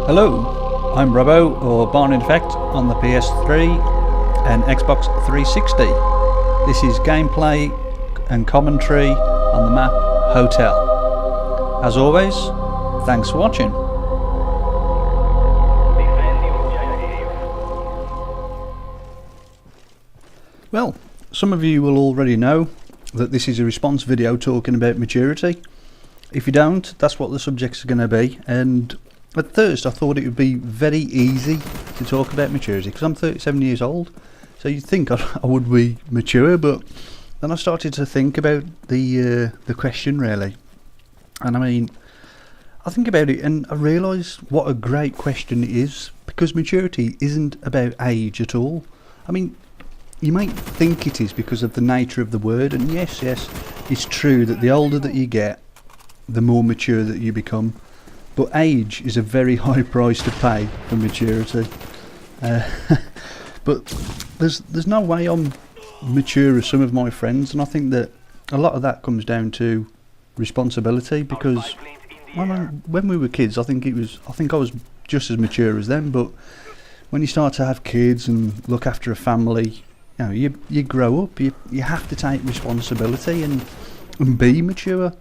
Hello, I'm Robbo, or Born in Effect, on the PS3 and Xbox 360. This is gameplay and commentary on the map Hotel. As always, thanks for watching. Well, some of you will already know that this is a response video talking about maturity. If you don't, that's what the subjects are going to be, and at first I thought it would be very easy to talk about maturity because I'm 37 years old, so you'd think I would be mature, but then I started to think about the question really, and I think about it and I realise what a great question it is, because maturity isn't about age at all. You might think it is because of the nature of the word, and yes, it's true that the older that you get, the more mature that you become. But age is a very high price to pay for maturity. But there's no way I'm mature as some of my friends, and I think that a lot of that comes down to responsibility, because when we were kids, I think I was just as mature as them. But when you start to have kids and look after a family, you grow up. You have to take responsibility and be mature.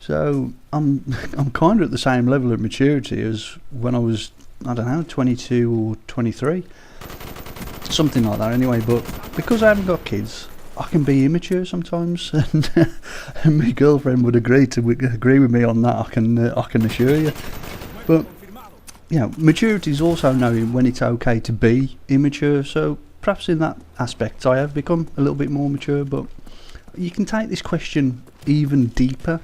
So I'm kind of at the same level of maturity as when I was, 22 or 23, something like that anyway. But because I haven't got kids, I can be immature sometimes, and my girlfriend would agree with me on that. I can assure you. But maturity is also knowing when it's okay to be immature. So perhaps in that aspect I have become a little bit more mature. But you can take this question even deeper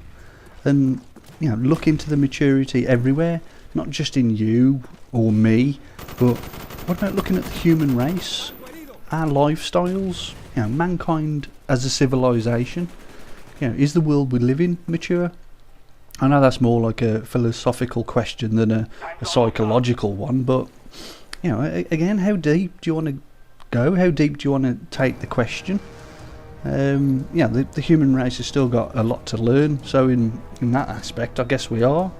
and look into the maturity everywhere, not just in you or me, but what about looking at the human race, our lifestyles, mankind as a civilization? Is the world we live in mature? I know that's more like a philosophical question than a psychological one, but again, how deep do you want to go? How deep do you want to take the question? The human race has still got a lot to learn, so in that aspect I guess we are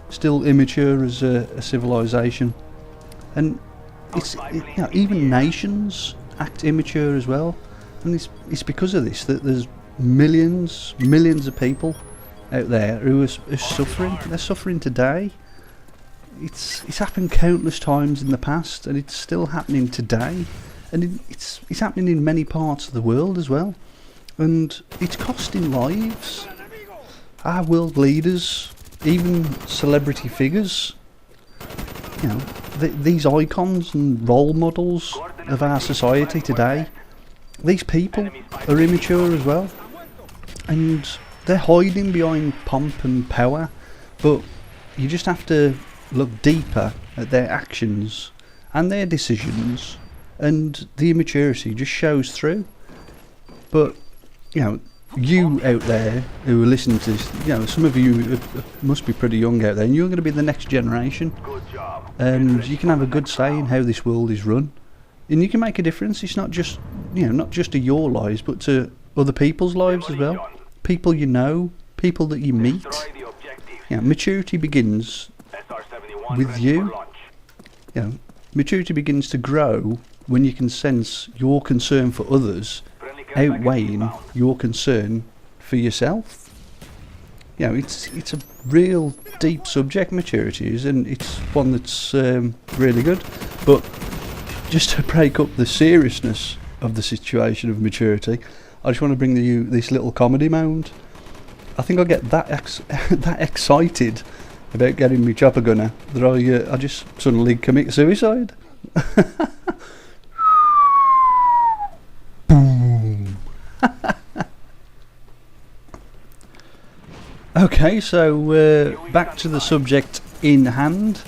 still immature as a civilization, and even nations act immature as well, and it's because of this that there's millions of people out there who are suffering. They're suffering today. It's happened countless times in the past, and it's still happening today, and it's happening in many parts of the world as well. And it's costing lives. Our world leaders, even celebrity figures, these icons and role models of our society today, these people are immature as well. And they're hiding behind pomp and power, but you just have to look deeper at their actions and their decisions, and the immaturity just shows through. But you out there who are listening to this, some of you must be pretty young out there, and you're going to be the next generation, and you can have a good say in how this world is run, and you can make a difference. It's not just to your lives, but to other people's lives as well, people people that you meet. Maturity begins with you. Maturity begins to grow when you can sense your concern for others outweighing your concern for yourself. It's a real deep subject, maturity is, and it's one that's really good. But just to break up the seriousness of the situation of maturity, I just want to bring you this little comedy moment. I think I get that excited about getting my chopper gunner that I just suddenly commit suicide. Okay, so back to the subject in hand,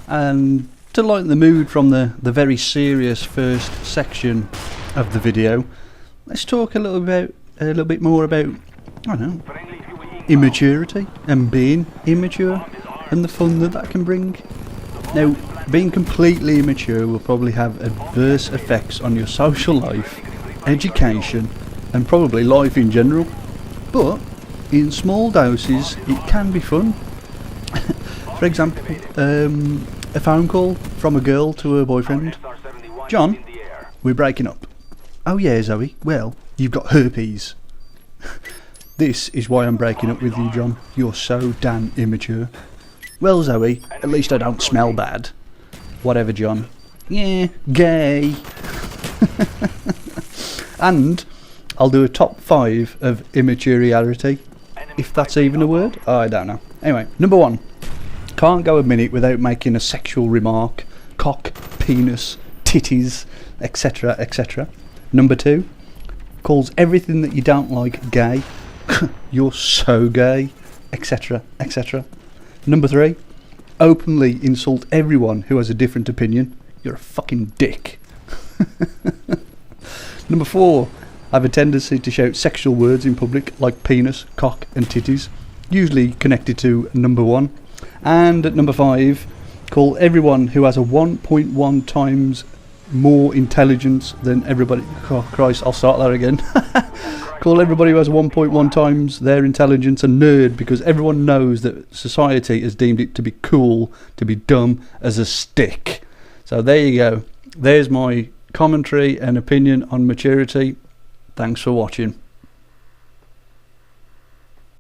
and to lighten the mood from the very serious first section of the video, let's talk a little bit more about, immaturity and being immature and the fun that can bring. Now, being completely immature will probably have adverse effects on your social life, education, and probably life in general, but in small doses it can be fun. For example, A phone call from a girl to her boyfriend. John, we're breaking up. Oh yeah, Zoe, well, you've got herpes. This is why I'm breaking up with you, John. You're so damn immature. Well, Zoe, at least I don't smell bad. Whatever, John. Yeah, gay. And I'll do a top 5 of immaturity, if that's even a word. Oh, I don't know. Anyway, number 1. Can't go a minute without making a sexual remark. Cock, penis, titties, etc, etc. Number 2. Calls everything that you don't like gay. You're so gay, etc, etc. Number 3. Openly insult everyone who has a different opinion. You're a fucking dick. Number 4. I have a tendency to shout sexual words in public like penis, cock and titties, usually connected to number 1. And at number 5, call everyone who has a 1.1 times more intelligence than everybody. Oh Christ, I'll start that again. Call everybody who has 1.1 times their intelligence a nerd, because everyone knows that society has deemed it to be cool to be dumb as a stick. So there you go. There's my commentary and opinion on maturity. Thanks for watching.